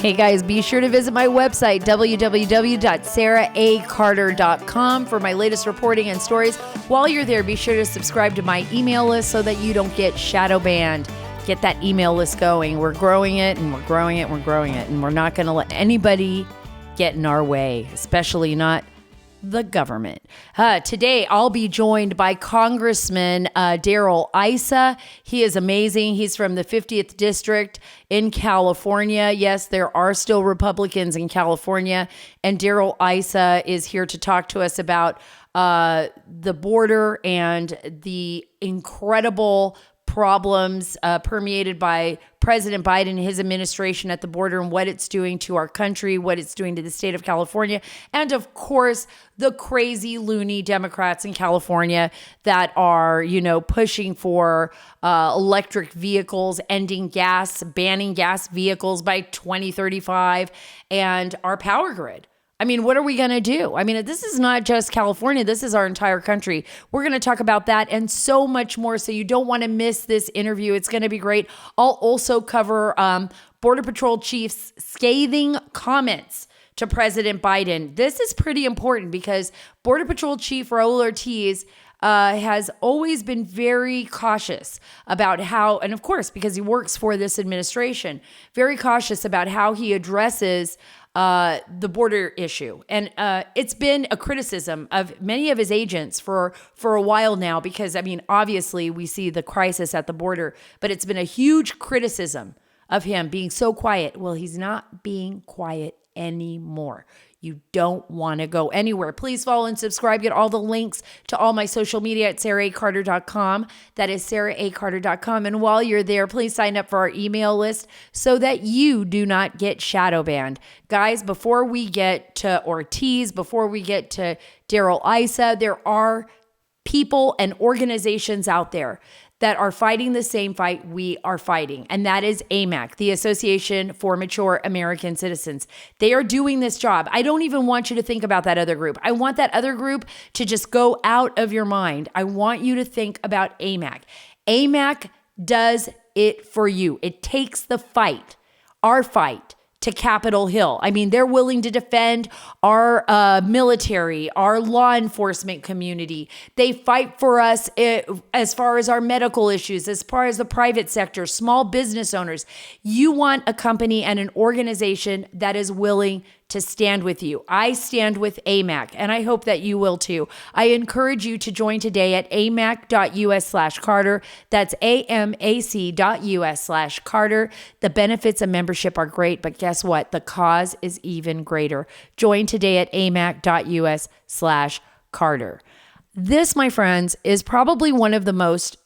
Hey guys, be sure to visit my website, www.saracarter.com, for my latest reporting and stories. While you're there, be sure to subscribe to my email list so that you don't get shadow banned. Get that email list going. We're growing it and we're growing it and we're growing it. And we're not going to let anybody get in our way, especially not the government. Today, I'll be joined by Congressman Darrell Issa. He is amazing. He's from the 50th District in California. Yes, there are still Republicans in California. And Darrell Issa is here to talk to us about the border and the incredible problems permeated by President Biden and his administration at the border, and what it's doing to our country, what it's doing to the state of California, and of course, the crazy loony Democrats in California that are, pushing for electric vehicles, ending gas, banning gas vehicles by 2035, and our power grid. I mean, what are we going to do? I mean, this is not just California. This is our entire country. We're going to talk about that and so much more. So you don't want to miss this interview. It's going to be great. I'll also cover Border Patrol Chief's scathing comments to President Biden. This is pretty important because Border Patrol Chief Raul Ortiz has always been very cautious about how, and of course, because he works for this administration, very cautious about how he addresses the border issue. And it's been a criticism of many of his agents for a while now, because, obviously we see the crisis at the border, but it's been a huge criticism of him being so quiet. Well, he's not being quiet anymore. You don't want to go anywhere. Please follow and subscribe. Get all the links to all my social media at saracarter.com. That is saracarter.com. And while you're there, please sign up for our email list so that you do not get shadow banned. Guys, before we get to Ortiz, before we get to Darrell Issa, there are people and organizations out there that are fighting the same fight we are fighting. And that is AMAC, the Association for Mature American Citizens. They are doing this job. I don't even want you to think about that other group. I want that other group to just go out of your mind. I want you to think about AMAC. AMAC does it for you. It takes the fight, our fight, to Capitol Hill. They're willing to defend our military, our law enforcement community. They fight for us as far as our medical issues, as far as the private sector, small business owners. You want a company and an organization that is willing to stand with you. I stand with AMAC, and I hope that you will too. I encourage you to join today at amac.us/Carter. That's amac.us/Carter. The benefits of membership are great, but guess what? The cause is even greater. Join today at amac.us/Carter. This, my friends, is probably one of the most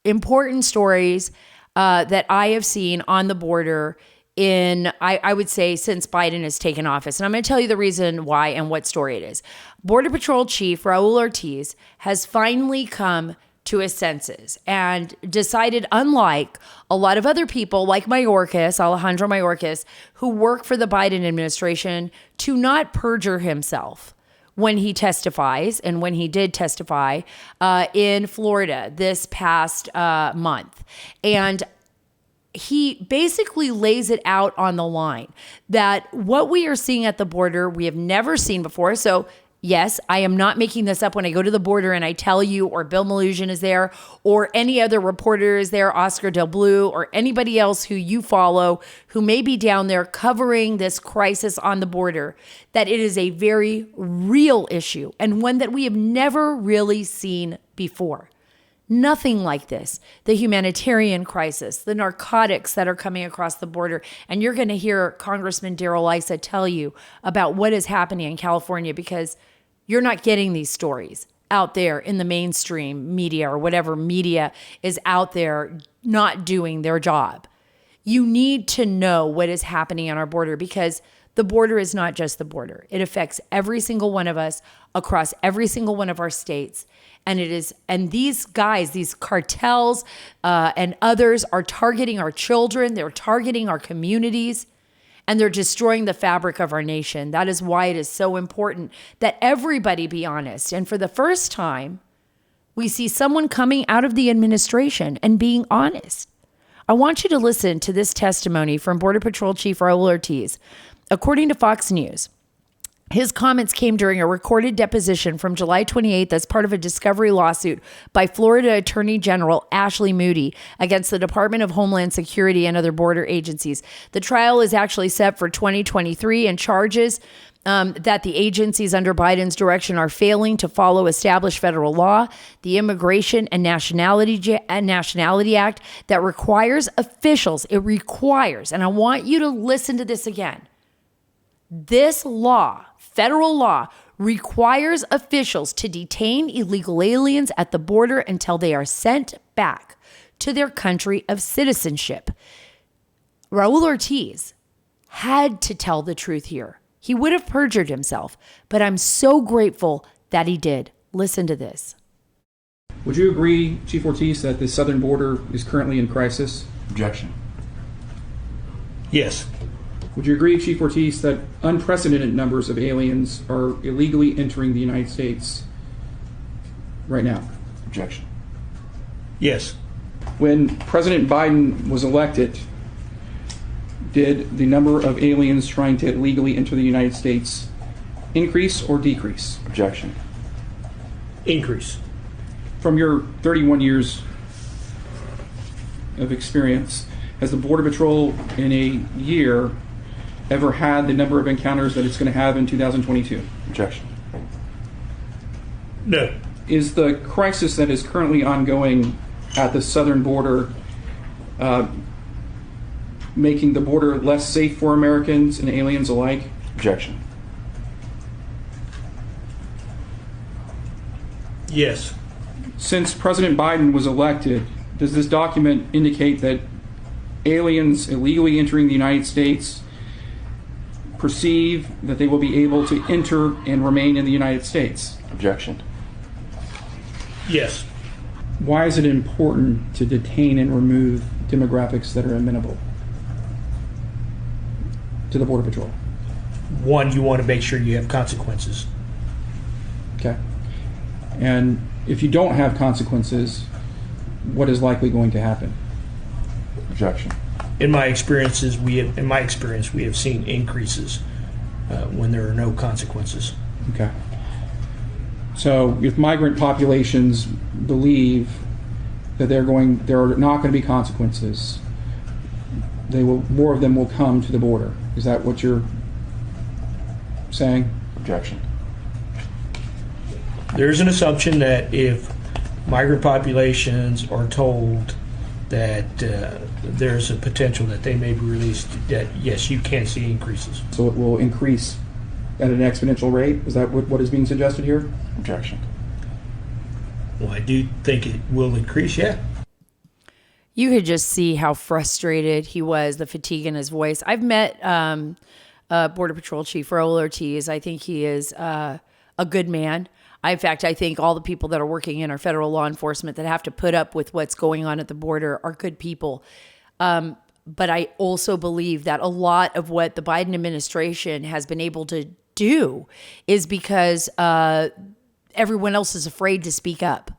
important stories that I have seen on the border I would say, since Biden has taken office. And I'm going to tell you the reason why and what story it is. Border Patrol Chief Raul Ortiz has finally come to his senses and decided, unlike a lot of other people like Alejandro Mayorkas, who work for the Biden administration, to not perjure himself when he testifies, and when he did testify in Florida this past month. And he basically lays it out on the line that what we are seeing at the border, we have never seen before. So yes, I am not making this up when I go to the border and I tell you, or Bill Malusian is there, or any other reporter is there, Oscar Del Blue, or anybody else who you follow who may be down there covering this crisis on the border, that it is a very real issue and one that we have never really seen before. Nothing like this. The humanitarian crisis, the narcotics that are coming across the border. And you're going to hear Congressman Darrell Issa tell you about what is happening in California, because you're not getting these stories out there in the mainstream media, or whatever media is out there not doing their job. You need to know what is happening on our border, because the border is not just the border. It affects every single one of us across every single one of our states. And these guys, these cartels and others are targeting our children. They're targeting our communities, and they're destroying the fabric of our nation. That is why it is so important that everybody be honest. And for the first time, we see someone coming out of the administration and being honest. I want you to listen to this testimony from Border Patrol Chief Raul Ortiz. According to Fox News, his comments came during a recorded deposition from July 28th as part of a discovery lawsuit by Florida Attorney General Ashley Moody against the Department of Homeland Security and other border agencies. The trial is actually set for 2023 and charges that the agencies under Biden's direction are failing to follow established federal law, the Immigration and Nationality Act that requires officials, and I want you to listen to this again. This law, federal law, requires officials to detain illegal aliens at the border until they are sent back to their country of citizenship. Raul Ortiz had to tell the truth here. He would have perjured himself, but I'm so grateful that he did. Listen to this. Would you agree, Chief Ortiz, that the southern border is currently in crisis? Objection. Yes. Would you agree, Chief Ortiz, that unprecedented numbers of aliens are illegally entering the United States right now? Objection. Yes. When President Biden was elected, did the number of aliens trying to illegally enter the United States increase or decrease? Objection. Increase. From your 31 years of experience, has the Border Patrol in a year ever had the number of encounters that it's going to have in 2022? Objection. No. Is the crisis that is currently ongoing at the southern border making the border less safe for Americans and aliens alike? Objection. Yes. Since President Biden was elected, does this document indicate that aliens illegally entering the United States perceive that they will be able to enter and remain in the United States? Objection. Yes. Why is it important to detain and remove demographics that are amenable to the Border Patrol? One, you want to make sure you have consequences. Okay. And if you don't have consequences, what is likely going to happen? Objection. In my experience, we have seen increases when there are no consequences. Okay. So if migrant populations believe that there are not going to be consequences, more of them will come to the border. Is that what you're saying? Objection. There's an assumption that if migrant populations are told that there's a potential that they may be released, that yes, you can see increases. So it will increase at an exponential rate? Is that what is being suggested here? Objection. Well, I do think it will increase, yeah. You could just see how frustrated he was, the fatigue in his voice. I've met Border Patrol Chief Raul Ortiz. I think he is a good man. In fact, I think all the people that are working in our federal law enforcement that have to put up with what's going on at the border are good people. But I also believe that a lot of what the Biden administration has been able to do is because everyone else is afraid to speak up.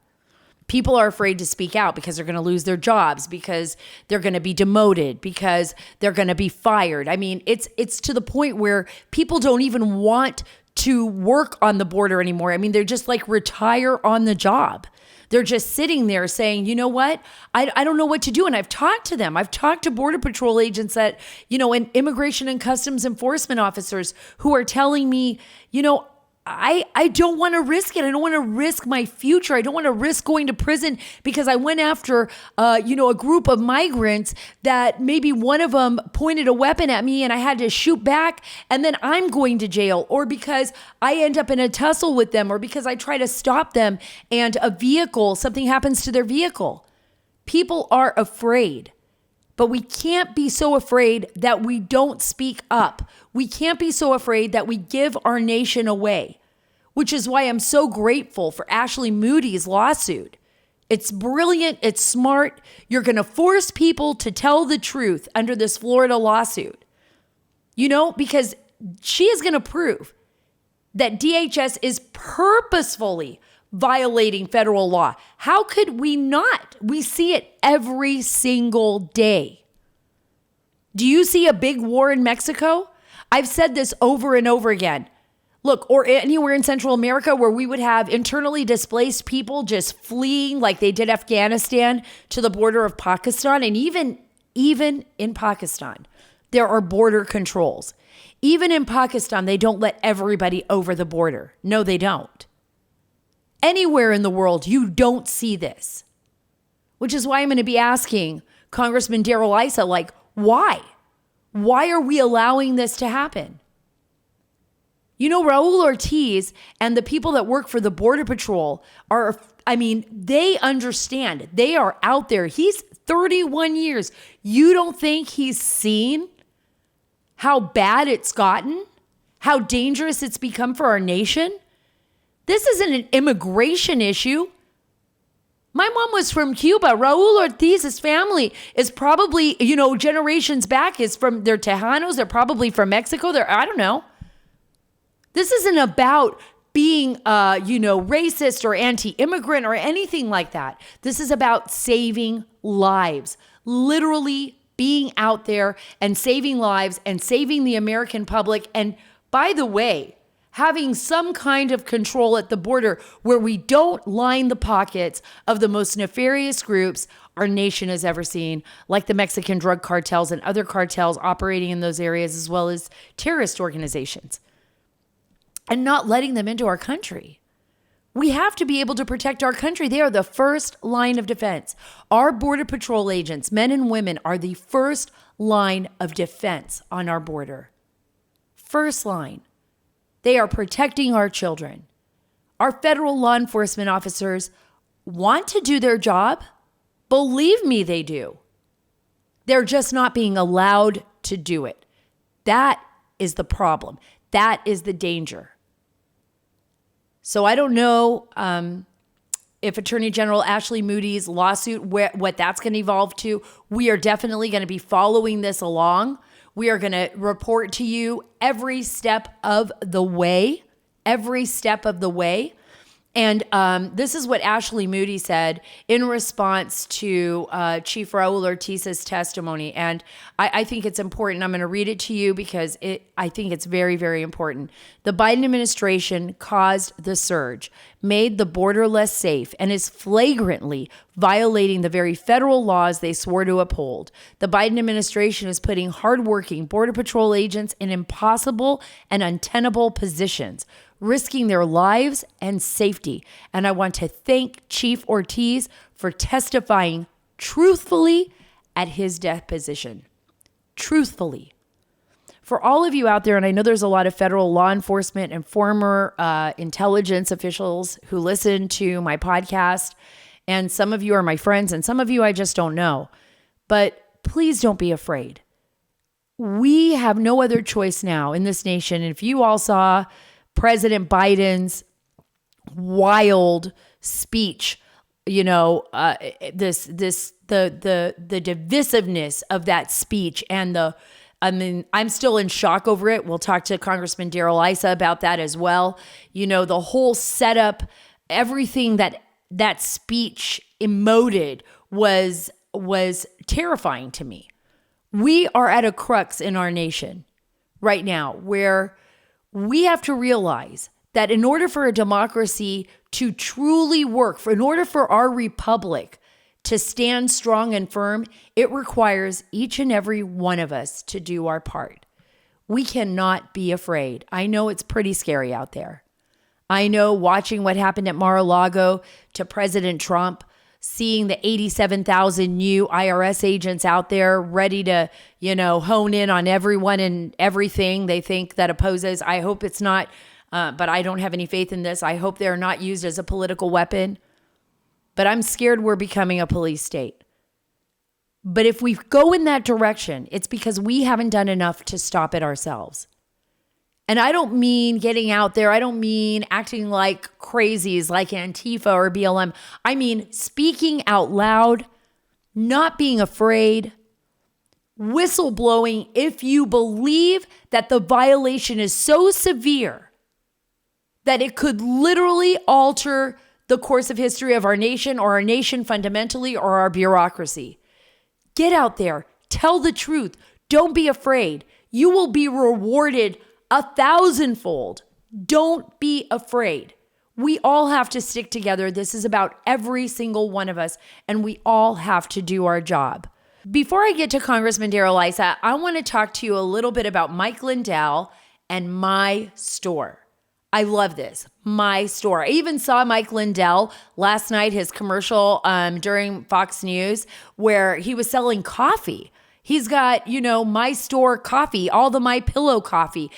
People are afraid to speak out because they're going to lose their jobs, because they're going to be demoted, because they're going to be fired. I mean, it's to the point where people don't even want to work on the border anymore. I mean, they're just like retire on the job. They're just sitting there saying, you know what? I don't know what to do. And I've talked to them. I've talked to Border Patrol agents and Immigration and Customs Enforcement officers who are telling me, I don't want to risk it. I don't want to risk my future. I don't want to risk going to prison because I went after, a group of migrants that maybe one of them pointed a weapon at me and I had to shoot back, and then I'm going to jail, or because I end up in a tussle with them, or because I try to stop them and something happens to their vehicle. People are afraid. But we can't be so afraid that we don't speak up. We can't be so afraid that we give our nation away, which is why I'm so grateful for Ashley Moody's lawsuit. It's brilliant. It's smart. You're going to force people to tell the truth under this Florida lawsuit, because she is going to prove that DHS is purposefully violating federal law. How could we not? We see it every single day. Do you see a big war in Mexico? I've said this over and over again. Look, or anywhere in Central America where we would have internally displaced people just fleeing like they did Afghanistan to the border of Pakistan. And even in Pakistan, there are border controls. Even in Pakistan, they don't let everybody over the border. No, they don't. Anywhere in the world, you don't see this. Which is why I'm going to be asking Congressman Darrell Issa, like, why? Why are we allowing this to happen? You know, Raul Ortiz and the people that work for the Border Patrol they understand. They are out there. He's 31 years. You don't think he's seen how bad it's gotten? How dangerous it's become for our nation? This isn't an immigration issue. My mom was from Cuba. Raul Ortiz's family is probably, generations back they're Tejanos. They're probably from Mexico. I don't know. This isn't about being, racist or anti-immigrant or anything like that. This is about saving lives, literally being out there and saving lives and saving the American public. And by the way, having some kind of control at the border where we don't line the pockets of the most nefarious groups our nation has ever seen, like the Mexican drug cartels and other cartels operating in those areas, as well as terrorist organizations, and not letting them into our country. We have to be able to protect our country. They are the first line of defense. Our Border Patrol agents, men and women, are the first line of defense on our border. First line. They are protecting our children. Our federal law enforcement officers want to do their job. Believe me, they do. They're just not being allowed to do it. That is the problem. That is the danger. So I don't know if Attorney General Ashley Moody's lawsuit, what that's going to evolve to. We are definitely going to be following this along. We are going to report to you every step of the way. And this is what Ashley Moody said in response to Chief Raul Ortiz's testimony. And I think it's important. I'm going to read it to you because I think it's very, very important. The Biden administration caused the surge, made the border less safe, and is flagrantly violating the very federal laws they swore to uphold. The Biden administration is putting hardworking Border Patrol agents in impossible and untenable positions, risking their lives and safety. And I want to thank Chief Ortiz for testifying truthfully at his deposition. Truthfully. For all of you out there, and I know there's a lot of federal law enforcement and former intelligence officials who listen to my podcast, and some of you are my friends, and some of you I just don't know. But please don't be afraid. We have no other choice now in this nation. And if you all saw President Biden's wild speech, the divisiveness of that speech, and I'm still in shock over it. We'll talk to Congressman Darrell Issa about that as well. The whole setup, everything that speech emoted was terrifying to me. We are at a crux in our nation right now where we have to realize that in order for a democracy to truly work, in order for our republic to stand strong and firm, it requires each and every one of us to do our part. We cannot be afraid. I know it's pretty scary out there. I know watching what happened at Mar-a-Lago to President Trump, seeing the 87,000 new IRS agents out there ready to, hone in on everyone and everything they think that opposes. I hope it's not, but I don't have any faith in this. I hope they're not used as a political weapon. But I'm scared we're becoming a police state. But if we go in that direction, it's because we haven't done enough to stop it ourselves. And I don't mean getting out there. I don't mean acting like crazies like Antifa or BLM. I mean speaking out loud, not being afraid, whistleblowing if you believe that the violation is so severe that it could literally alter the course of history of our nation or our nation fundamentally or our bureaucracy. Get out there. Tell the truth. Don't be afraid. You will be rewarded 1,000-fold. Don't be afraid. We all have to stick together. This is about every single one of us, and we all have to do our job. Before I get to Congressman Darrell Issa, I want to talk to you a little bit about Mike Lindell and My Store. I love this. My Store. I even saw Mike Lindell last night, his commercial during Fox News, where he was selling coffee. He's got, My Store coffee, all the My Pillow coffee.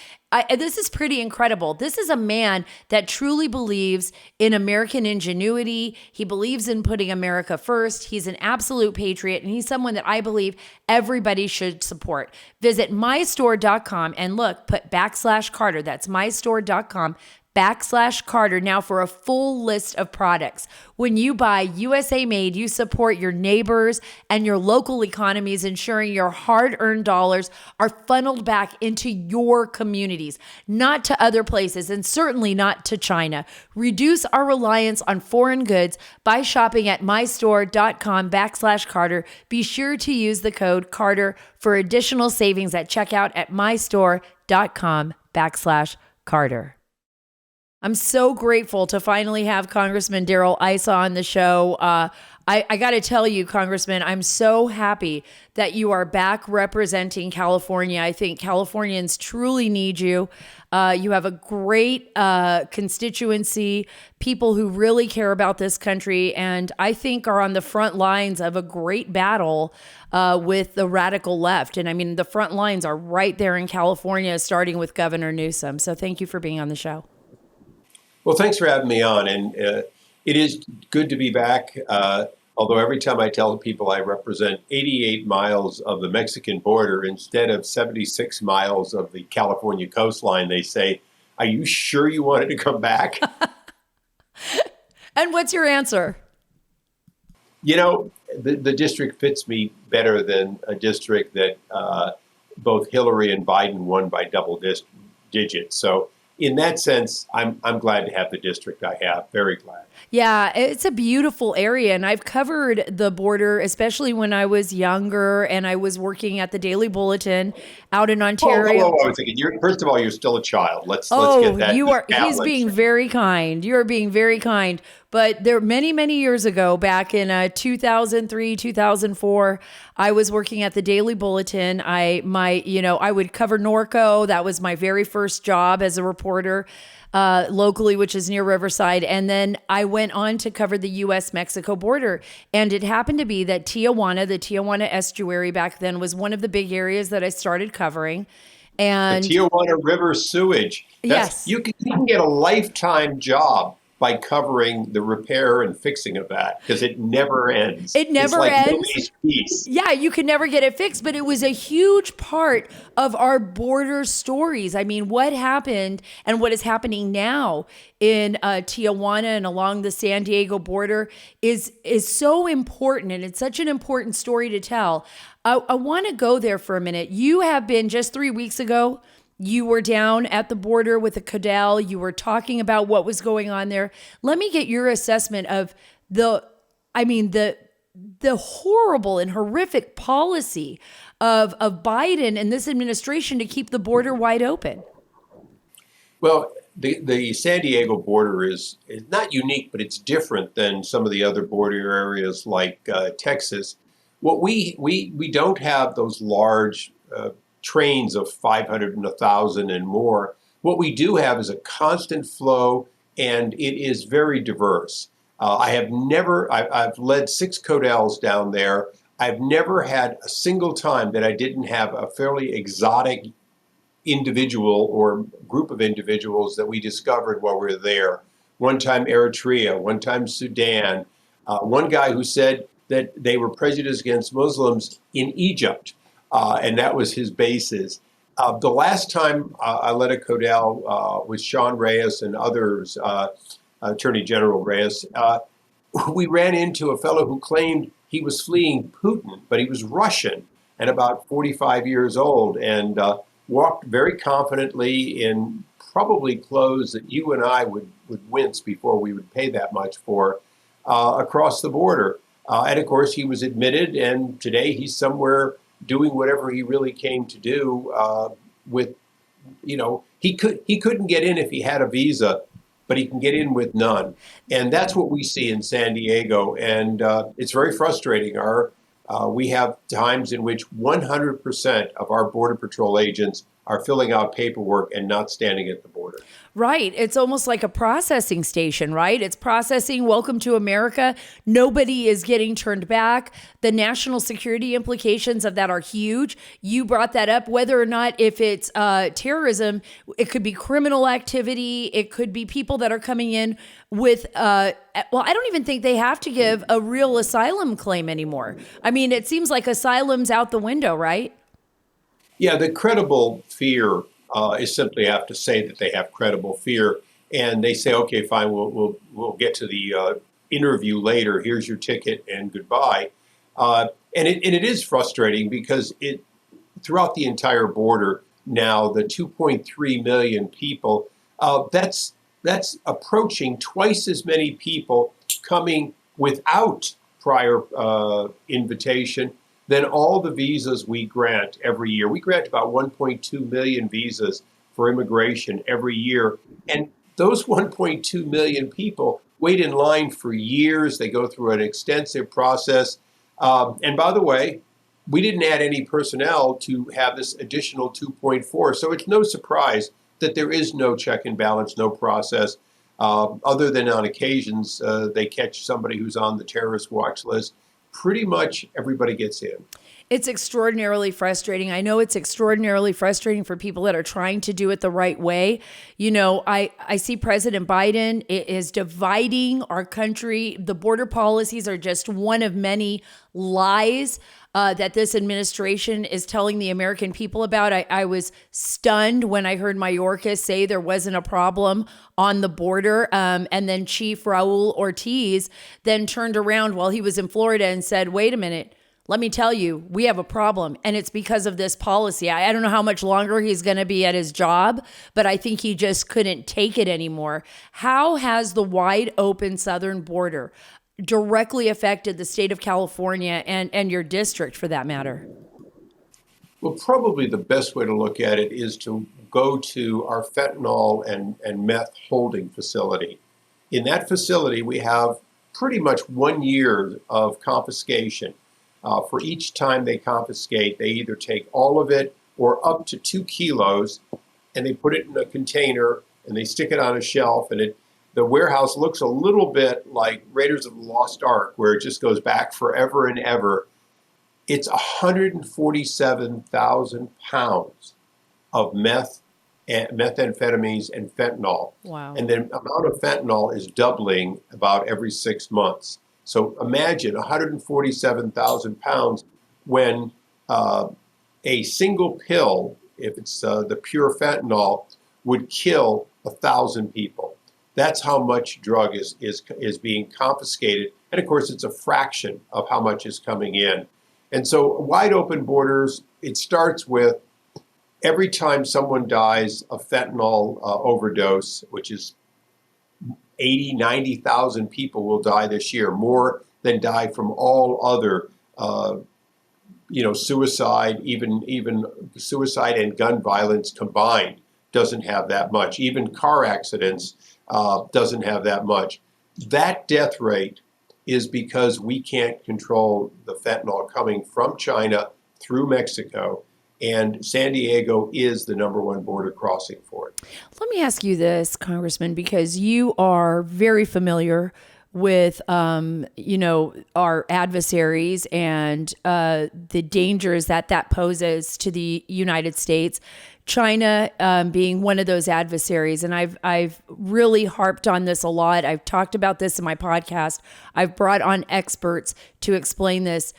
This is pretty incredible. This is a man that truly believes in American ingenuity. He believes in putting America first. He's an absolute patriot, and he's someone that I believe everybody should support. Visit mystore.com and look, put /Carter. That's mystore.com /Carter now for a full list of products. When you buy USA made, you support your neighbors and your local economies, ensuring your hard-earned dollars are funneled back into your communities, not to other places, and certainly not to China. Reduce our reliance on foreign goods by shopping at mystore.com /Carter. Be sure to use the code Carter for additional savings at checkout at mystore.com /Carter. I'm so grateful to finally have Congressman Darrell Issa on the show. I got to tell you, Congressman, I'm so happy that you are back representing California. I think Californians truly need you. You have a great constituency, people who really care about this country, and I think are on the front lines of a great battle with the radical left. And I mean, the front lines are right there in California, starting with Governor Newsom. So thank you for being on the show. Well, thanks for having me on. And it is good to be back. Although every time I tell people I represent 88 miles of the Mexican border instead of 76 miles of the California coastline, they say, "Are you sure you wanted to come back?" And what's your answer? The district fits me better than a district that both Hillary and Biden won by double digits. So in that sense, I'm glad to have the district I have. Very glad. Yeah, it's a beautiful area. And I've covered the border, especially when I was younger and I was working at the Daily Bulletin out in Ontario. I was thinking, first of all, you're still a child. Let's get that. He's being very kind. You are being very kind. But there many, many years ago, back in 2003, 2004, I was working at the Daily Bulletin. I would cover Norco. That was my very first job as a reporter locally, which is near Riverside. And then I went on to cover the U.S.-Mexico border. And it happened to be that Tijuana, the Tijuana estuary back then, was one of the big areas that I started covering. And the Tijuana River sewage. Yes. You can get a lifetime job by covering the repair and fixing of that, because it never ends. It never ends. Middle East peace. Yeah, you can never get it fixed, but it was a huge part of our border stories. I mean, what happened and what is happening now in Tijuana and along the San Diego border is so important, and it's such an important story to tell. I want to go there for a minute. You have been, just 3 weeks ago, you were down at the border with a Cadell. You were talking about what was going on there. Let me get your assessment of the horrible and horrific policy of Biden and this administration to keep the border wide open. Well, the San Diego border is not unique, but it's different than some of the other border areas like Texas. What we don't have those large trains of 500 and 1,000 and more. What we do have is a constant flow, and it is very diverse. I've led 6 Codells down there. I've never had a single time that I didn't have a fairly exotic individual or group of individuals that we discovered while we were there. One time Eritrea, one time Sudan. One guy who said that they were prejudiced against Muslims in Egypt. And that was his basis. The last time I led a Codell with Sean Reyes and others, Attorney General Reyes, we ran into a fellow who claimed he was fleeing Putin, but he was Russian and about 45 years old, and walked very confidently in probably clothes that you and I would wince before we would pay that much for across the border. And of course, he was admitted, and today he's somewhere doing whatever he really came to do. With, he couldn't get in if he had a visa, but he can get in with none, and that's what we see in San Diego, and it's very frustrating. We have times in which 100% of our Border Patrol agents are filling out paperwork and not standing at the border. Right. It's almost like a processing station, right? It's processing. Welcome to America. Nobody is getting turned back. The national security implications of that are huge. You brought that up, whether or not if it's terrorism, it could be criminal activity. It could be people that are coming in with, I don't even think they have to give a real asylum claim anymore. I mean, it seems like asylum's out the window, right? Yeah, the credible fear is simply have to say that they have credible fear, and they say, okay, fine, we'll get to the interview later. Here's your ticket and goodbye. And it is frustrating because throughout the entire border now, the 2.3 million people, that's approaching twice as many people coming without prior invitation than all the visas we grant every year. We grant about 1.2 million visas for immigration every year. And those 1.2 million people wait in line for years. They go through an extensive process. And by the way, we didn't add any personnel to have this additional 2.4. So it's no surprise that there is no check and balance, no process, other than on occasions they catch somebody who's on the terrorist watch list. Pretty much everybody gets in. It's extraordinarily frustrating. I know it's extraordinarily frustrating for people that are trying to do it the right way. I see President Biden is dividing our country. The border policies are just one of many lies that this administration is telling the American people about. I was stunned when I heard Mayorkas say there wasn't a problem on the border. And then Chief Raul Ortiz then turned around while he was in Florida and said, wait a minute, let me tell you, we have a problem. And it's because of this policy. I don't know how much longer he's going to be at his job, but I think he just couldn't take it anymore. How has the wide open southern border directly affected the state of California and your district for that matter? Well, probably the best way to look at it is to go to our fentanyl and meth holding facility. In that facility, we have pretty much 1 year of confiscation. For each time they confiscate, they either take all of it or up to 2 kilos, and they put it in a container and they stick it on a shelf, and the warehouse looks a little bit like Raiders of the Lost Ark, where it just goes back forever and ever. It's 147,000 pounds of methamphetamines and fentanyl. Wow. And the amount of fentanyl is doubling about every 6 months. So imagine 147,000 pounds when a single pill, if it's the pure fentanyl, would kill 1,000 people. That's how much drug is being confiscated. And of course, it's a fraction of how much is coming in. And so wide open borders, it starts with every time someone dies of fentanyl overdose, which is 80, 90,000 people will die this year, more than die from all other, suicide, even suicide and gun violence combined doesn't have that much. Even car accidents doesn't have that much. That death rate is because we can't control the fentanyl coming from China through Mexico, and San Diego is the #1 border crossing for it. Let me ask you this, Congressman, because you are very familiar with, our adversaries and the dangers that poses to the United States. China being one of those adversaries. And I've really harped on this a lot. I've talked about this in my podcast. I've brought on experts to explain this.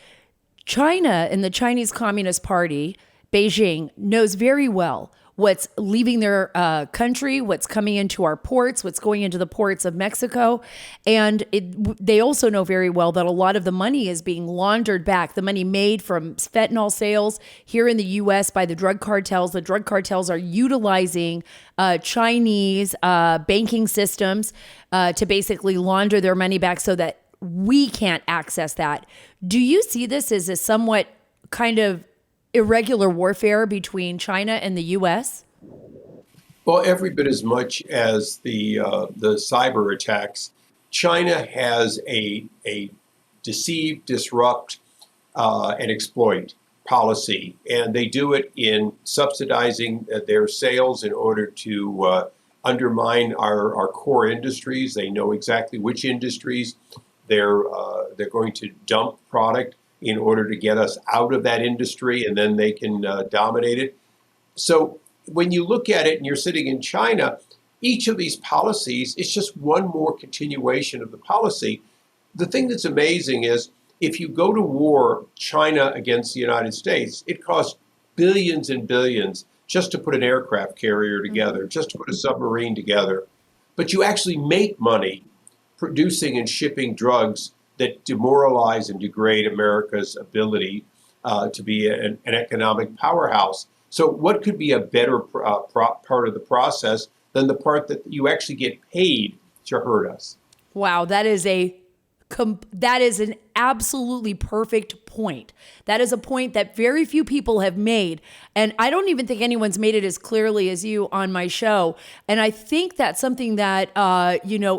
China and the Chinese Communist Party, Beijing, knows very well what's leaving their country, what's coming into our ports, what's going into the ports of Mexico. And they also know very well that a lot of the money is being laundered back. The money made from fentanyl sales here in the U.S. by the drug cartels. The drug cartels are utilizing Chinese banking systems to basically launder their money back so that we can't access that. Do you see this as a somewhat kind of irregular warfare between China and the U.S.? Well, every bit as much as the cyber attacks, China has a deceive, disrupt, and exploit policy, and they do it in subsidizing their sales in order to undermine our core industries. They know exactly which industries they're going to dump product in order to get us out of that industry, and then they can dominate it. So when you look at it and you're sitting in China, each of these policies is just one more continuation of the policy. The thing that's amazing is if you go to war, China against the United States, it costs billions and billions just to put an aircraft carrier together, just to put a submarine together. But you actually make money producing and shipping drugs that demoralize and degrade America's ability to be an economic powerhouse. So what could be a better part of the process than the part that you actually get paid to hurt us? Wow, that is an absolutely perfect point. That is a point that very few people have made. And I don't even think anyone's made it as clearly as you on my show. And I think that's something that,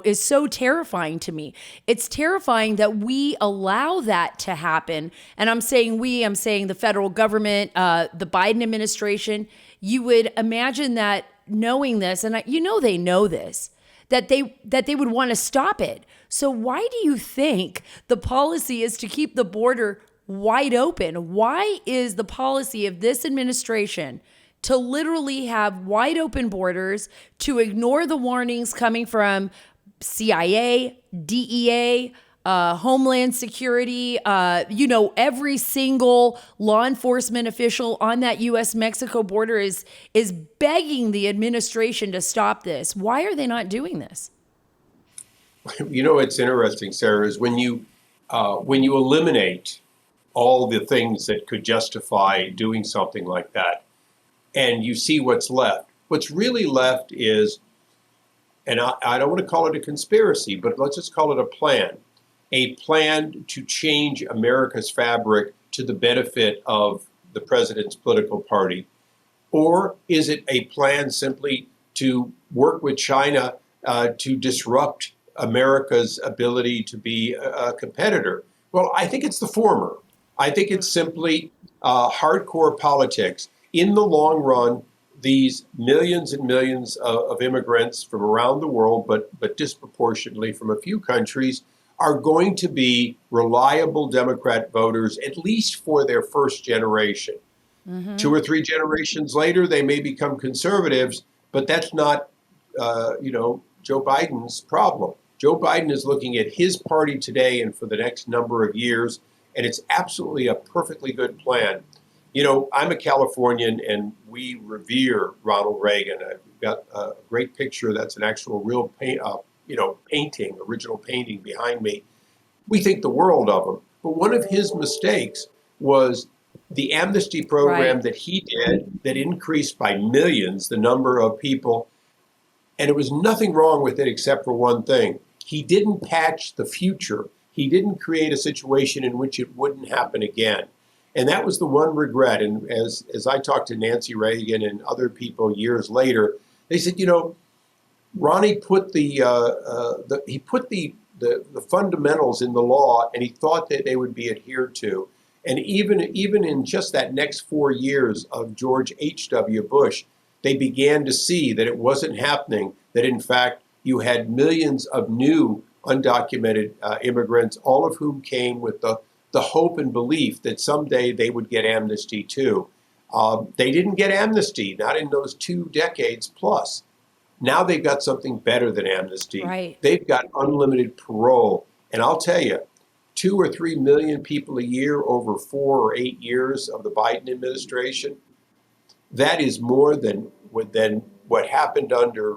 is so terrifying to me. It's terrifying that we allow that to happen. And I'm saying the federal government, the Biden administration. You would imagine that knowing this, and they know this, that they would want to stop it. So why do you think the policy is to keep the border wide open? Why is the policy of this administration to literally have wide open borders, to ignore the warnings coming from CIA, DEA, Homeland Security, every single law enforcement official on that U.S.-Mexico border is begging the administration to stop this. Why are they not doing this? It's interesting, Sarah, is when you eliminate all the things that could justify doing something like that, and you see what's left. What's really left is, and I don't want to call it a conspiracy, but let's just call it a plan to change America's fabric to the benefit of the president's political party? Or is it a plan simply to work with China to disrupt America's ability to be a competitor? Well, I think it's the former. I think it's simply hardcore politics. In the long run, these millions and millions of immigrants from around the world, but disproportionately from a few countries, are going to be reliable Democrat voters, at least for their first generation. Mm-hmm. 2 or 3 generations later, they may become conservatives, but that's not, Joe Biden's problem. Joe Biden is looking at his party today and for the next number of years, and it's absolutely a perfectly good plan. I'm a Californian, and we revere Ronald Reagan. I've got a great picture that's an actual real original painting behind me. We think the world of him. But one of his mistakes was the amnesty program that he did that increased by millions the number of people. And there was nothing wrong with it except for one thing. He didn't patch the future. He didn't create a situation in which it wouldn't happen again. And that was the one regret. And as I talked to Nancy Reagan and other people years later, they said, Ronnie put the fundamentals in the law, and he thought that they would be adhered to. And even in just that next 4 years of George H.W. Bush, they began to see that it wasn't happening, that in fact you had millions of new undocumented immigrants, all of whom came with the hope and belief that someday they would get amnesty too. They didn't get amnesty, not in those 2 decades plus. Now they've got something better than amnesty. Right. They've got unlimited parole. And I'll tell you, 2 or 3 million people a year over 4 or 8 years of the Biden administration, that is more than than what happened under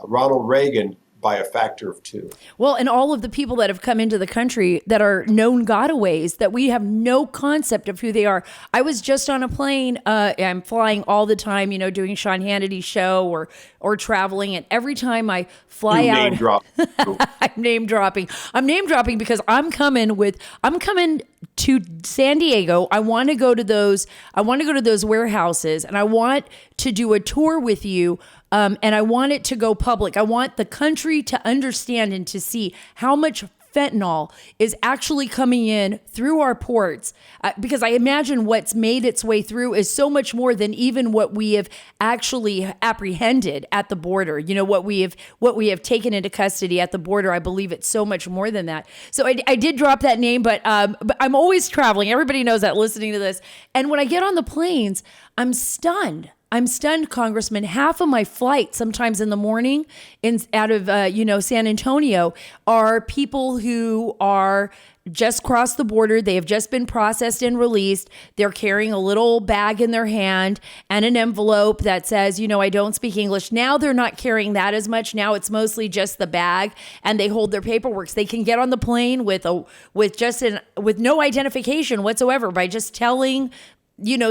Ronald Reagan by a factor of 2. Well, and all of the people that have come into the country that are known gotaways that we have no concept of who they are. I was just on a plane. I'm flying all the time, doing Sean Hannity's show or traveling. And every time I fly out, Name drop. I'm name dropping. I'm name dropping because I'm coming to San Diego. I want to go to those warehouses, and I want to do a tour with you. And I want it to go public. I want the country to understand and to see how much fentanyl is actually coming in through our ports, because I imagine what's made its way through is so much more than even what we have actually apprehended at the border. What we have taken into custody at the border. I believe it's so much more than that. So I did drop that name, but I'm always traveling. Everybody knows that listening to this. And when I get on the planes, I'm stunned. Congressman. Half of my flight, sometimes in the morning, out of San Antonio, are people who are just crossed the border. They have just been processed and released. They're carrying a little bag in their hand and an envelope that says, I don't speak English. Now they're not carrying that as much. Now it's mostly just the bag, and they hold their paperwork. So they can get on the plane with no identification whatsoever by just telling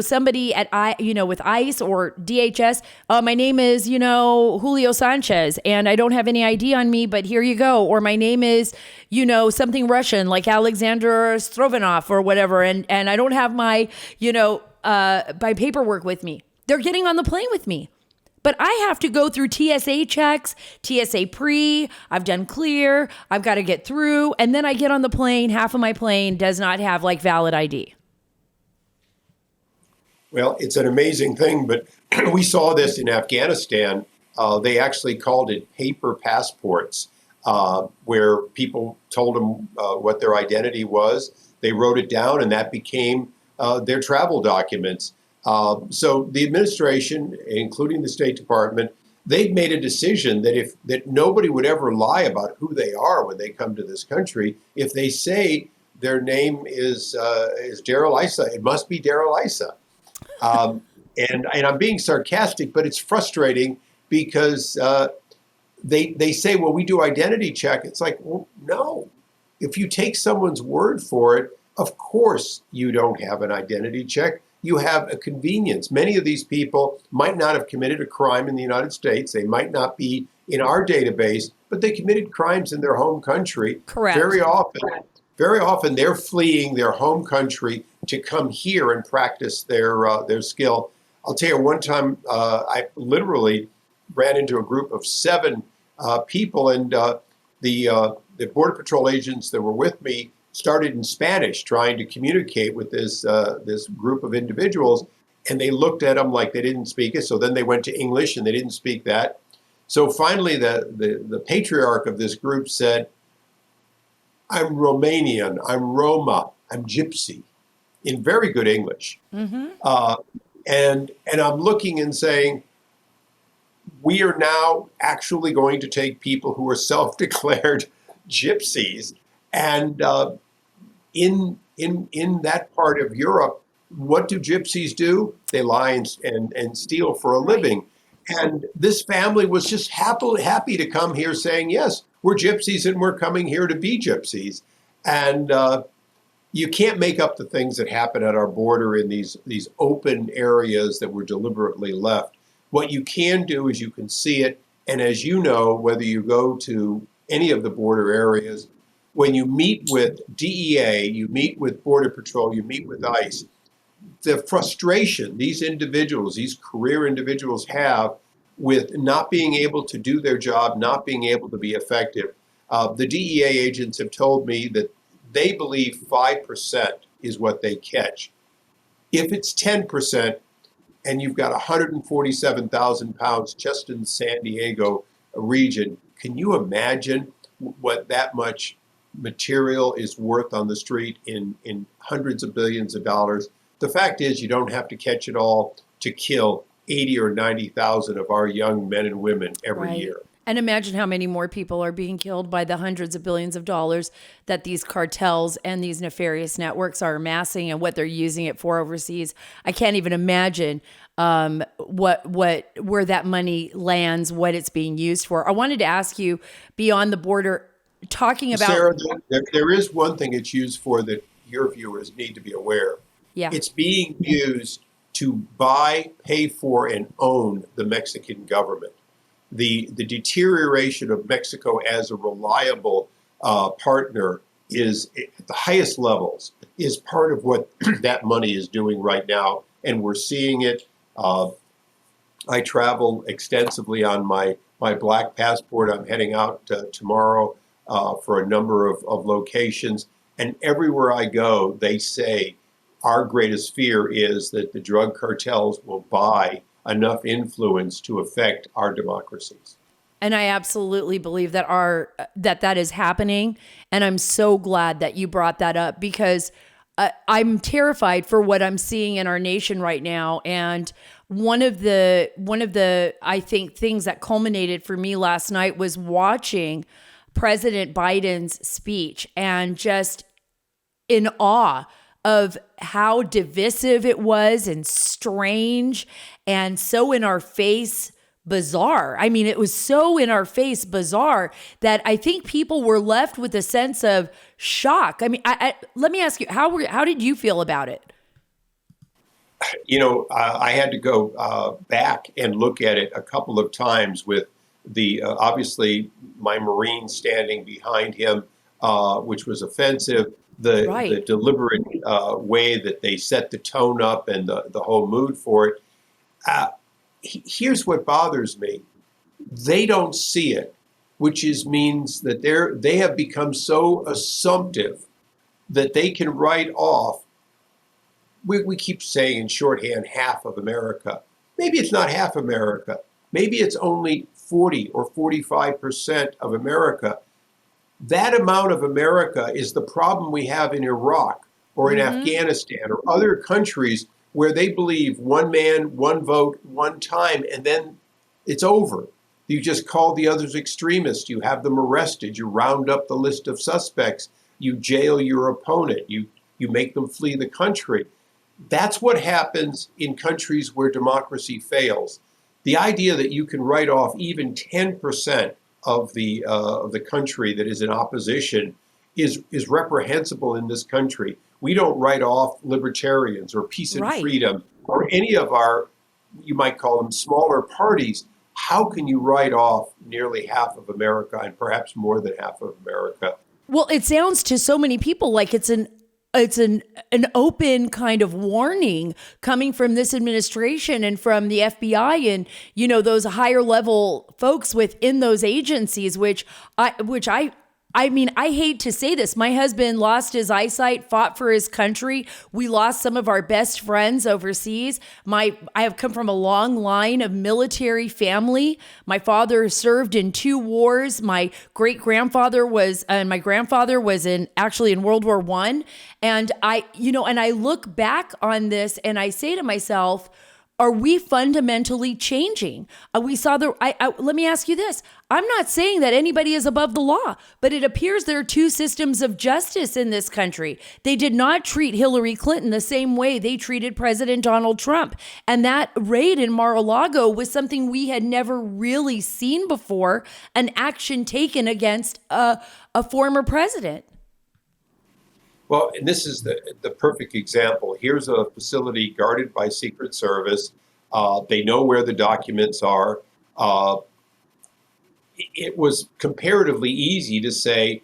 somebody at with ICE or DHS, my name is, Julio Sanchez, and I don't have any ID on me, but here you go. Or my name is, something Russian like Alexander Strovanov or whatever. And I don't have my, my paperwork with me. They're getting on the plane with me. But I have to go through TSA checks, TSA pre, I've done clear, I've got to get through. And then I get on the plane. Half of my plane does not have valid ID. Well, it's an amazing thing, but we saw this in Afghanistan. They actually called it paper passports, where people told them what their identity was. They wrote it down, and that became their travel documents. So the administration, including the State Department, they've made a decision that nobody would ever lie about who they are when they come to this country. If they say their name is Darrell Issa, it must be Darrell Issa. And I'm being sarcastic, but it's frustrating because they say, well, we do identity check. It's like, well, no. If you take someone's word for it, of course you don't have an identity check. You have a convenience. Many of these people might not have committed a crime in the United States. They might not be in our database, but they committed crimes in their home country. Correct. Very often they're fleeing their home country to come here and practice their skill. I'll tell you, one time I literally ran into a group of 7 people, and the Border Patrol agents that were with me started in Spanish, trying to communicate with this group of individuals, and they looked at them like they didn't speak it. So then they went to English, and they didn't speak that. So finally, the patriarch of this group said, "I'm Romanian, I'm Roma, I'm Gypsy," in very good English. Mm-hmm. And I'm looking and saying, we are now actually going to take people who are self-declared gypsies, and in that part of Europe, what do gypsies do? They lie and steal for a living. And this family was just happy to come here saying, yes, we're gypsies and we're coming here to be gypsies. And you can't make up the things that happen at our border in these open areas that were deliberately left. What you can do is you can see it. And as you know, whether you go to any of the border areas, when you meet with DEA, you meet with Border Patrol, you meet with ICE, the frustration these individuals, these career individuals have with not being able to do their job, not being able to be effective. The DEA agents have told me that they believe 5% is what they catch. If it's 10%, and you've got 147,000 pounds just in the San Diego region, can you imagine what that much material is worth on the street in hundreds of billions of dollars? The fact is, you don't have to catch it all to kill 80 or 90,000 of our young men and women every year. And imagine how many more people are being killed by the hundreds of billions of dollars that these cartels and these nefarious networks are amassing and what they're using it for overseas. I can't even imagine where that money lands, what it's being used for. I wanted to ask you, beyond the border, talking about Sarah, there is one thing it's used for that your viewers need to be aware. yeah. It's being used to buy, pay for, and own the Mexican government. The deterioration of Mexico as a reliable partner is at the highest levels, is part of what that money is doing right now. And we're seeing it. I travel extensively on my black passport. I'm heading out tomorrow for a number of locations. And everywhere I go, they say our greatest fear is that the drug cartels will buy enough influence to affect our democracies. And I absolutely believe that that is happening. And I'm so glad that you brought that up, because I'm terrified for what I'm seeing in our nation right now. And one of the I think things that culminated for me last night was watching President Biden's speech and just in awe of how divisive it was and strange and so in our face bizarre. I mean, it was so in our face bizarre that I think people were left with a sense of shock. I mean, let me ask you, how did you feel about it? I had to go back and look at it a couple of times with the obviously my Marine standing behind him, which was offensive. The deliberate way that they set the tone up and the whole mood for it. Here's what bothers me. They don't see it, which means that they have become so assumptive that they can write off. We keep saying in shorthand, half of America. Maybe it's not half America. Maybe it's only 40 or 45% of America. That amount of America is the problem we have in Iraq or in Afghanistan or other countries where they believe one man, one vote, one time, and then it's over. You just call the others extremists. You have them arrested. You round up the list of suspects. You jail your opponent. You make them flee the country. That's what happens in countries where democracy fails. The idea that you can write off even 10% of the country that is in opposition is reprehensible in this country. We don't write off libertarians or peace and freedom or any of our, you might call them smaller parties. How can you write off nearly half of America and perhaps more than half of America? Well, it sounds to so many people like it's an open kind of warning coming from this administration and from the FBI and, those higher level folks within those agencies, which I mean, I hate to say this. My husband lost his eyesight, fought for his country. We lost some of our best friends overseas. I have come from a long line of military family. My father served in 2 wars. My great-grandfather and my grandfather was actually in World War I. And I look back on this and I say to myself, are we fundamentally changing? Let me ask you this. I'm not saying that anybody is above the law, but it appears there are 2 systems of justice in this country. They did not treat Hillary Clinton the same way they treated President Donald Trump. And that raid in Mar-a-Lago was something we had never really seen before, an action taken against a former president. Well, and this is the perfect example. Here's a facility guarded by Secret Service. They know where the documents are. It was comparatively easy to say,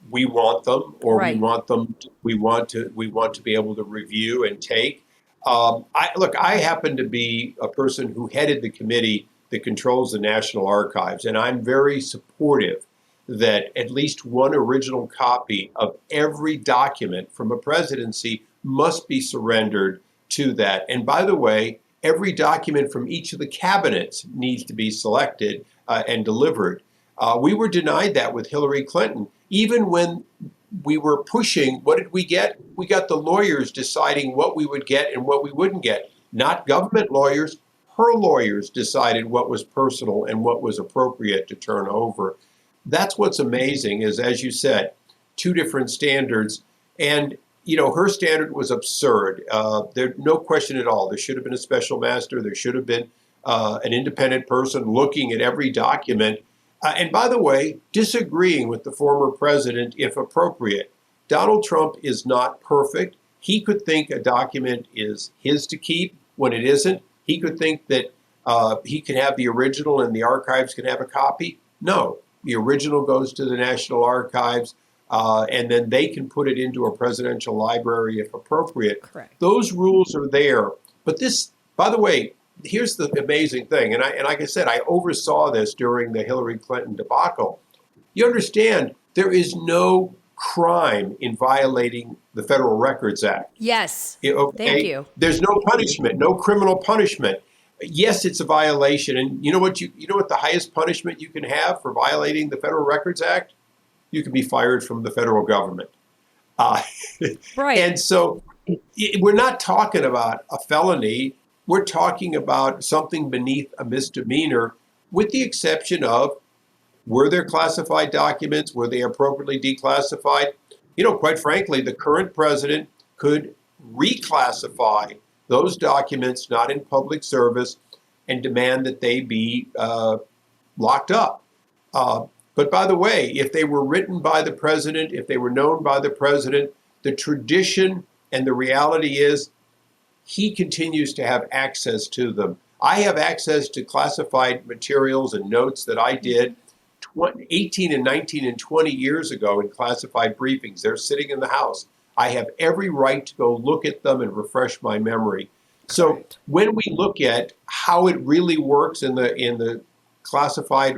we want them, or we want them. We want to be able to review and take. I happen to be a person who headed the committee that controls the National Archives, and I'm very supportive that at least one original copy of every document from a presidency must be surrendered to that. And by the way, every document from each of the cabinets needs to be selected and delivered. We were denied that with Hillary Clinton. Even when we were pushing, what did we get? We got the lawyers deciding what we would get and what we wouldn't get. Not government lawyers. Her lawyers decided what was personal and what was appropriate to turn over. That's what's amazing is, as you said, 2 different standards. And, her standard was absurd. There, no question at all. There should have been a special master. There should have been an independent person looking at every document. And by the way, disagreeing with the former president if appropriate. Donald Trump is not perfect. He could think a document is his to keep when it isn't. He could think that he can have the original and the archives can have a copy. No, the original goes to the National Archives, and then they can put it into a presidential library if appropriate. Correct. Those rules are there. But this, by the way, here's the amazing thing, and like I said, I oversaw this during the Hillary Clinton debacle. You understand, there is no crime in violating the Federal Records Act. Yes. Okay? Thank you. There's no punishment, no criminal punishment. Yes, it's a violation, and you know what the highest punishment you can have for violating the Federal Records Act? You can be fired from the federal government. Right. And so we're not talking about a felony. We're talking about something beneath a misdemeanor, with the exception of, were there classified documents? Were they appropriately declassified? Quite frankly, the current president could reclassify those documents not in public service and demand that they be locked up. But by the way, if they were written by the president, if they were known by the president, the tradition and the reality is he continues to have access to them. I have access to classified materials and notes that I did 18 and 19 and 20 years ago in classified briefings. They're sitting in the House. I have every right to go look at them and refresh my memory. So when we look at how it really works in the classified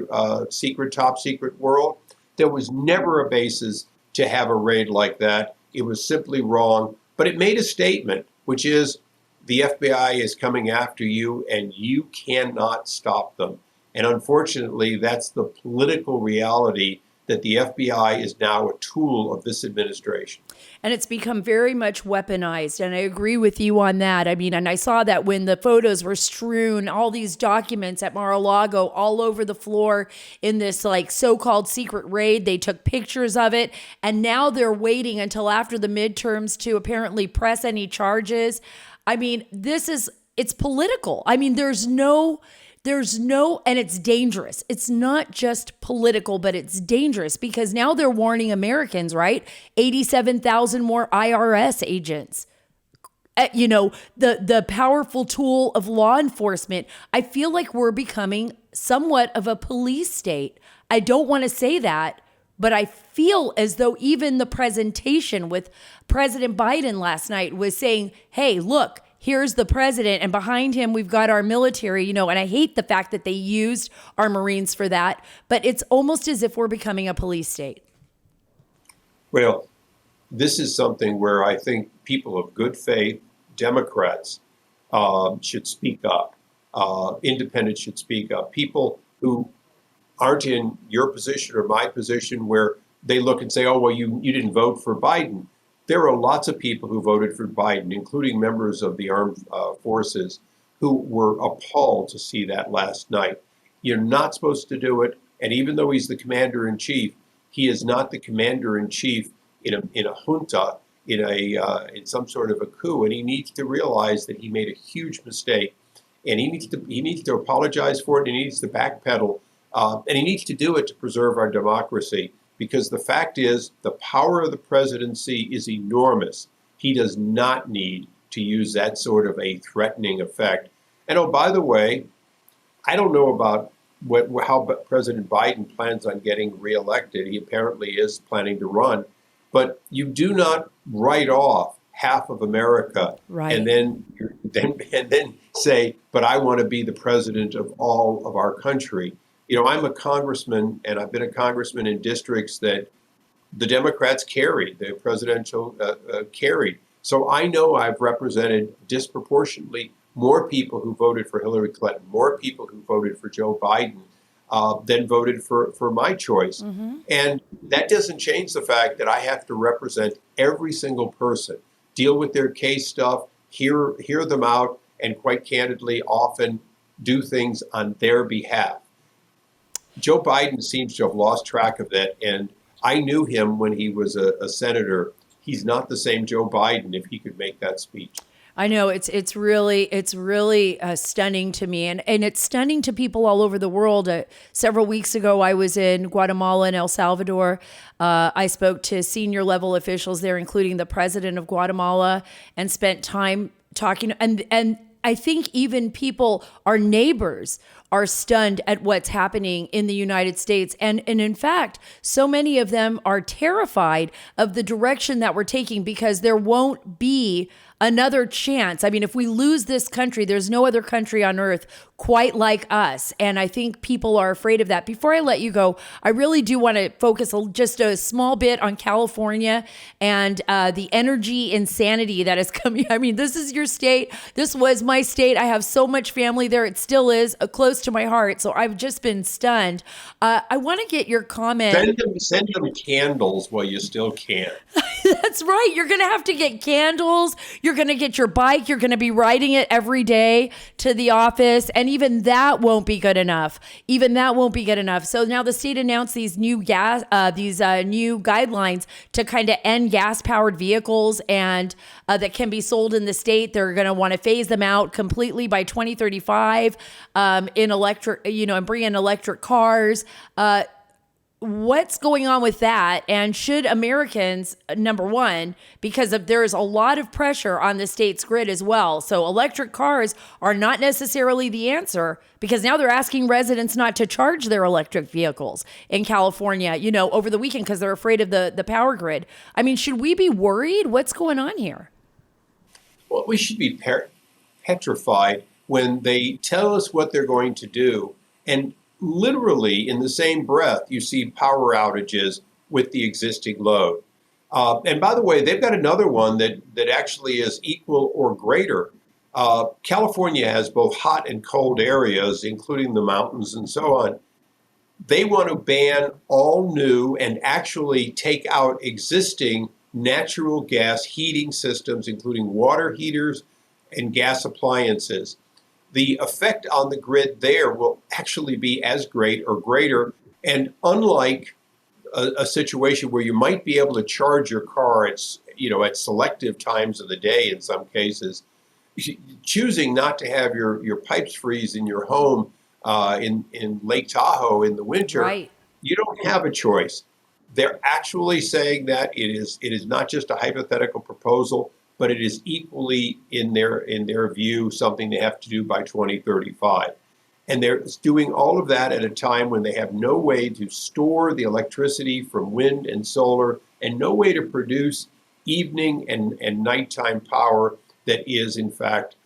secret, top secret world, there was never a basis to have a raid like that. It was simply wrong. But it made a statement, which is the FBI is coming after you and you cannot stop them. And unfortunately, that's the political reality that the FBI is now a tool of this administration. And it's become very much weaponized. And I agree with you on that. I mean, and I saw that when the photos were strewn, all these documents at Mar-a-Lago all over the floor in this like so-called secret raid. They took pictures of it. And now they're waiting until after the midterms to apparently press any charges. I mean, it's political. I mean, there's no, and it's dangerous. It's not just political, but it's dangerous because now they're warning Americans, right? 87,000 more IRS agents. The powerful tool of law enforcement. I feel like we're becoming somewhat of a police state. I don't want to say that, but I feel as though even the presentation with President Biden last night was saying, hey, look, here's the president, and behind him, we've got our military, and I hate the fact that they used our Marines for that, but it's almost as if we're becoming a police state. Well, this is something where I think people of good faith, Democrats, should speak up. Independents should speak up. People who aren't in your position or my position where they look and say, oh, well, you didn't vote for Biden. There are lots of people who voted for Biden, including members of the armed forces, who were appalled to see that last night. You're not supposed to do it. And even though he's the commander-in-chief, he is not the commander-in-chief in a junta, in some sort of a coup. And he needs to realize that he made a huge mistake. And he needs to apologize for it. And he needs to backpedal. And he needs to do it to preserve our democracy. Because the fact is, the power of the presidency is enormous. He does not need to use that sort of a threatening effect. And oh, by the way, I don't know about how President Biden plans on getting reelected. He apparently is planning to run. But you do not write off half of America, right, and then say, but I want to be the president of all of our country. I'm a congressman, and I've been a congressman in districts that the Democrats carried, the presidential carried. So I know I've represented disproportionately more people who voted for Hillary Clinton, more people who voted for Joe Biden than voted for my choice. Mm-hmm. And that doesn't change the fact that I have to represent every single person, deal with their case stuff, hear them out, and quite candidly, often do things on their behalf. Joe Biden seems to have lost track of that, and I knew him when he was a senator. he's not the same Joe Biden if he could make that speech. I know it's really stunning to me, and it's stunning to people all over the world. Several weeks ago, I was in Guatemala and El Salvador. I spoke to senior level officials there, including the president of Guatemala, and spent time talking. And I think even people, our neighbors, are stunned at what's happening in the United States. And in fact, so many of them are terrified of the direction that we're taking because there won't be another chance. I mean, if we lose this country, there's no other country on earth quite like us. And I think people are afraid of that. Before I let you go, I really do want to focus just a small bit on California and the energy insanity that is coming. I mean, this is your state. This was my state. I have so much family there. It still is close to my heart. So I've just been stunned. I want to get your comment. Send them candles while you still can. That's right. You're going to have to get candles. You're going to get your bike. You're going to be riding it every day to the office. And even that won't be good enough. Even that won't be good enough. So now the state announced these new new guidelines to kind of end gas powered vehicles and that can be sold in the state. They're going to want to phase them out completely by 2035 in electric, and bring in electric cars. What's going on with that? And should Americans, number one, because there's a lot of pressure on the state's grid as well. So electric cars are not necessarily the answer because now they're asking residents not to charge their electric vehicles in California, over the weekend because they're afraid of the power grid. I mean, should we be worried? What's going on here? Well, we should be petrified when they tell us what they're going to do. And literally in the same breath, you see power outages with the existing load. And by the way, they've got another one that actually is equal or greater. California has both hot and cold areas, including the mountains and so on. They want to ban all new and actually take out existing natural gas heating systems, including water heaters and gas appliances. The effect on the grid there will actually be as great or greater. And unlike a situation where you might be able to charge your car at selective times of the day in some cases, choosing not to have your pipes freeze in your home in Lake Tahoe in the winter, right. You don't have a choice. They're actually saying that it is not just a hypothetical proposal, but it is equally in their view something they have to do by 2035. And they're doing all of that at a time when they have no way to store the electricity from wind and solar and no way to produce evening and nighttime power that is in fact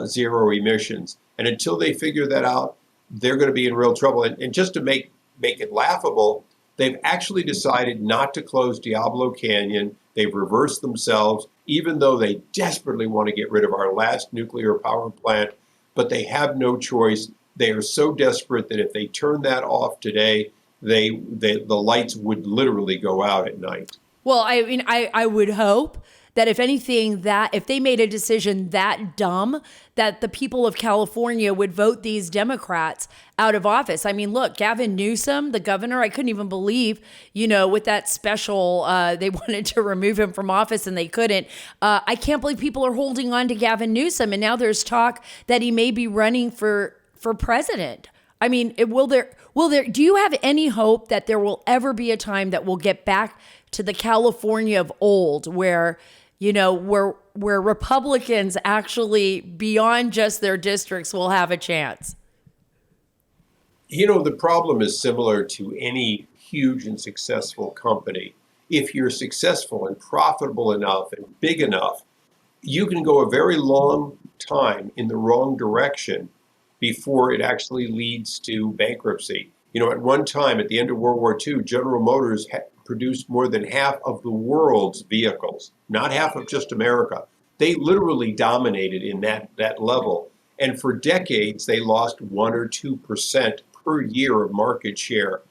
zero emissions. And until they figure that out, they're going to be in real trouble. And just to make it laughable, they've actually decided not to close Diablo Canyon. They've reversed themselves, even though they desperately want to get rid of our last nuclear power plant, but they have no choice. They are so desperate that if they turn that off today, the lights would literally go out at night. Well, I mean, I would hope that if anything, that if they made a decision that dumb, that the people of California would vote these Democrats out of office. I mean, look, Gavin Newsom, the governor, I couldn't even believe, with that special, they wanted to remove him from office and they couldn't. I can't believe people are holding on to Gavin Newsom. And now there's talk that he may be running for president. I mean, do you have any hope that there will ever be a time that we'll get back to the California of old where Republicans actually, beyond just their districts, will have a chance? The problem is similar to any huge and successful company. If you're successful and profitable enough and big enough, you can go a very long time in the wrong direction before it actually leads to bankruptcy. At one time, at the end of World War II, General Motors produced more than half of the world's vehicles, not half of just America. They literally dominated in that level. And for decades, they lost 1 or 2% per year of market share.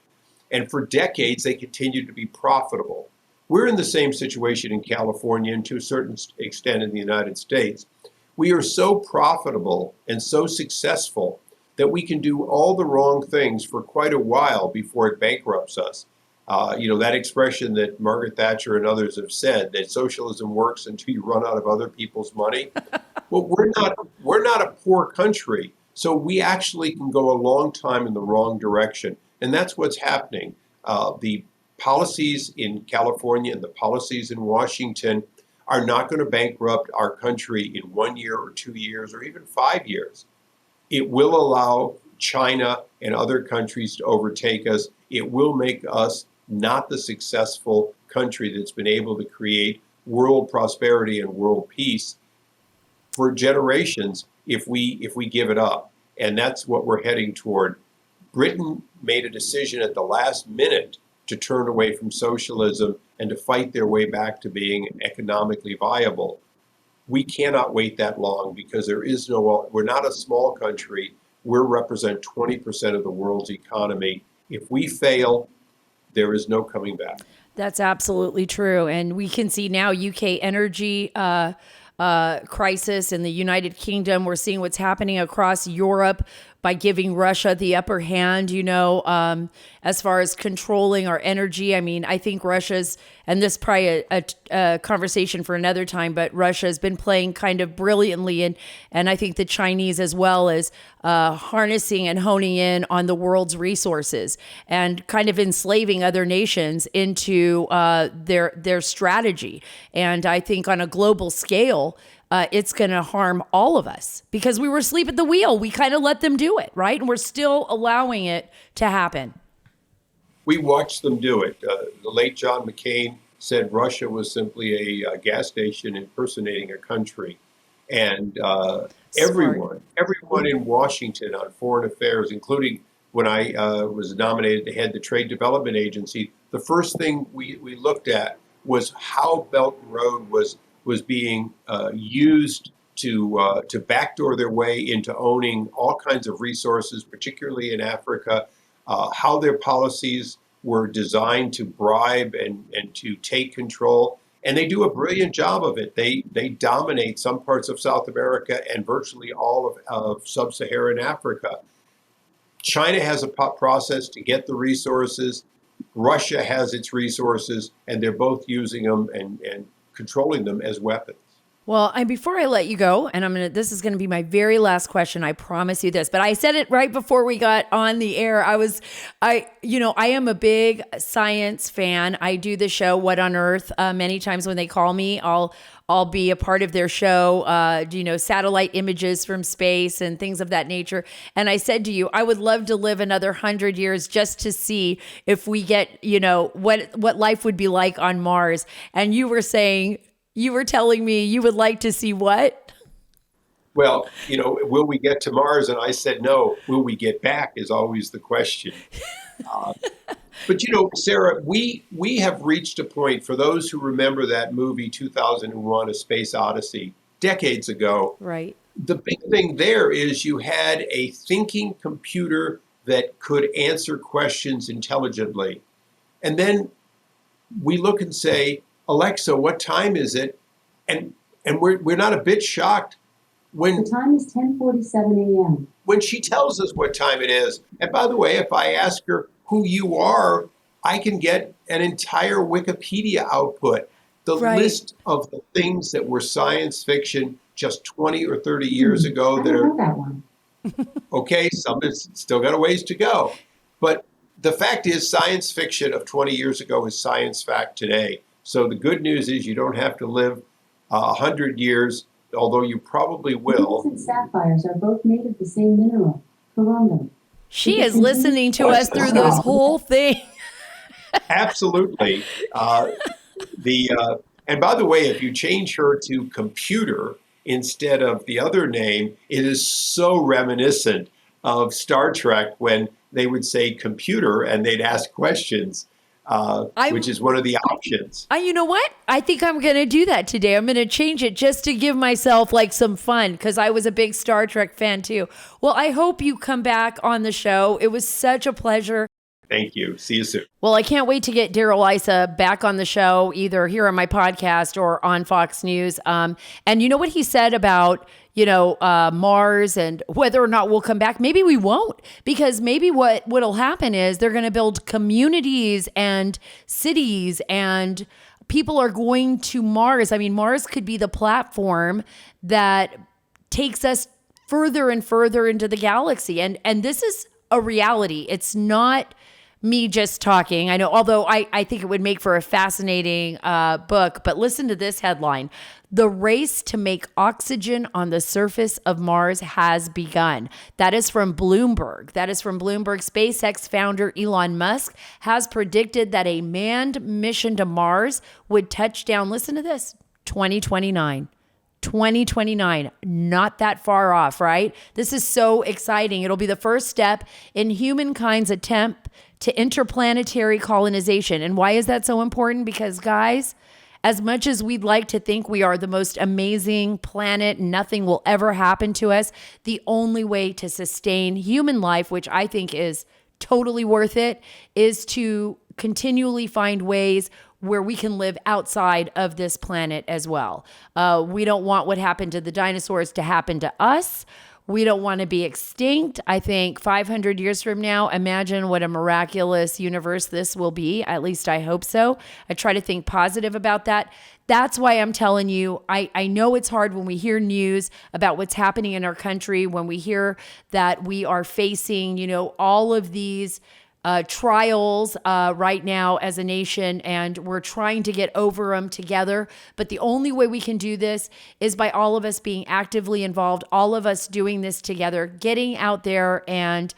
And for decades, they continued to be profitable. We're in the same situation in California and to a certain extent in the United States. We are so profitable and so successful that we can do all the wrong things for quite a while before it bankrupts us. That expression that Margaret Thatcher and others have said, that socialism works until you run out of other people's money. Well, we're not a poor country, so we actually can go a long time in the wrong direction, and that's what's happening. The policies in California and the policies in Washington are not going to bankrupt our country in 1 year or 2 years or even 5 years. It will allow China and other countries to overtake us. It will make us not the successful country that's been able to create world prosperity and world peace for generations if we give it up. And that's what we're heading toward. Britain made a decision at the last minute to turn away from socialism and to fight their way back to being economically viable. We cannot wait that long because we're not a small country. We represent 20% of the world's economy. If we fail, there is no coming back. That's absolutely true. And we can see now UK energy crisis in the United Kingdom. We're seeing what's happening across Europe by giving Russia the upper hand, as far as controlling our energy. I mean, I think Russia's, and this is probably a conversation for another time, but Russia has been playing kind of brilliantly, and I think the Chinese as well as harnessing and honing in on the world's resources and kind of enslaving other nations into their strategy. And I think on a global scale, it's going to harm all of us because we were asleep at the wheel. We kind of let them do it, right? And we're still allowing it to happen. We watched them do it. The late John McCain said Russia was simply a gas station impersonating a country. And everyone in Washington on foreign affairs, including when I was nominated to head the Trade Development Agency, the first thing we looked at was how Belt and Road was being used to backdoor their way into owning all kinds of resources, particularly in Africa, how their policies were designed to bribe and to take control. And they do a brilliant job of it. They dominate some parts of South America and virtually all of sub-Saharan Africa. China has a process to get the resources. Russia has its resources, and they're both using them and controlling them as weapons. Well, and before I let you go, and this is gonna be my very last question. I promise you this, but I said it right before we got on the air. I am a big science fan. I do the show What on Earth. Many times when they call me, I'll be a part of their show, satellite images from space and things of that nature. And I said to you, I would love to live another 100 years just to see if we get, what life would be like on Mars. And you were telling me you would like to see what? Well, will we get to Mars? And I said, no. Will we get back is always the question. But Sarah, we have reached a point, for those who remember that movie 2001, A Space Odyssey, decades ago. Right. The big thing there is you had a thinking computer that could answer questions intelligently. And then we look and say, Alexa, what time is it? And we're not a bit shocked when the time is 10:47 a.m. when she tells us what time it is. And by the way, if I ask her who you are, I can get an entire Wikipedia output. The list of the things that were science fiction just 20 or 30 years ago I don't know that one. Okay, some has still got a ways to go. But the fact is, science fiction of 20 years ago is science fact today. So the good news is you don't have to live 100 years, although you probably will. Bees and sapphires are both made of the same mineral, corundum. She is listening to us through this whole thing. Absolutely. And by the way, if you change her to computer instead of the other name, it is so reminiscent of Star Trek when they would say computer and they'd ask questions. Which is one of the options. You know what? I think I'm going to do that today. I'm going to change it just to give myself some fun because I was a big Star Trek fan too. Well, I hope you come back on the show. It was such a pleasure. Thank you. See you soon. Well, I can't wait to get Darrell Issa back on the show, either here on my podcast or on Fox News. And you know what he said about, Mars and whether or not we'll come back? Maybe we won't, because maybe what'll happen is they're going to build communities and cities, and people are going to Mars. I mean, Mars could be the platform that takes us further and further into the galaxy. And this is a reality. It's not me just talking. I know, although I think it would make for a fascinating book, but listen to this headline. The race to make oxygen on the surface of Mars has begun. That is from Bloomberg. SpaceX founder Elon Musk has predicted that a manned mission to Mars would touch down, listen to this, 2029. 2029, not that far off, right? This is so exciting. It'll be the first step in humankind's attempt to interplanetary colonization. And why is that so important? Because, guys, as much as we'd like to think we are the most amazing planet, nothing will ever happen to us, the only way to sustain human life, which I think is totally worth it, is to continually find ways where we can live outside of this planet as well. We don't want what happened to the dinosaurs to happen to us. We don't want to be extinct. I think 500 years from now, imagine what a miraculous universe this will be. At least I hope so. I try to think positive about that. That's why I'm telling you, I know it's hard when we hear news about what's happening in our country, when we hear that we are facing, all of these trials right now as a nation, and we're trying to get over them together. But the only way we can do this is by all of us being actively involved, all of us doing this together, getting out there and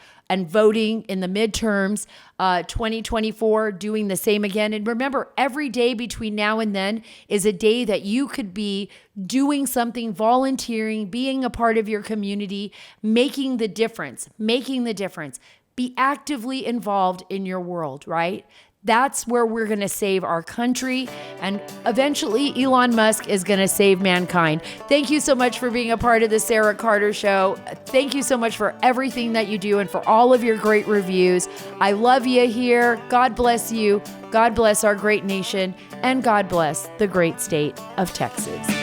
voting in the midterms, 2024, doing the same again. And remember, every day between now and then is a day that you could be doing something, volunteering, being a part of your community, making the difference. Be actively involved in your world, right? That's where we're going to save our country. And eventually, Elon Musk is going to save mankind. Thank you so much for being a part of the Sara Carter Show. Thank you so much for everything that you do and for all of your great reviews. I love you here. God bless you. God bless our great nation. And God bless the great state of Texas.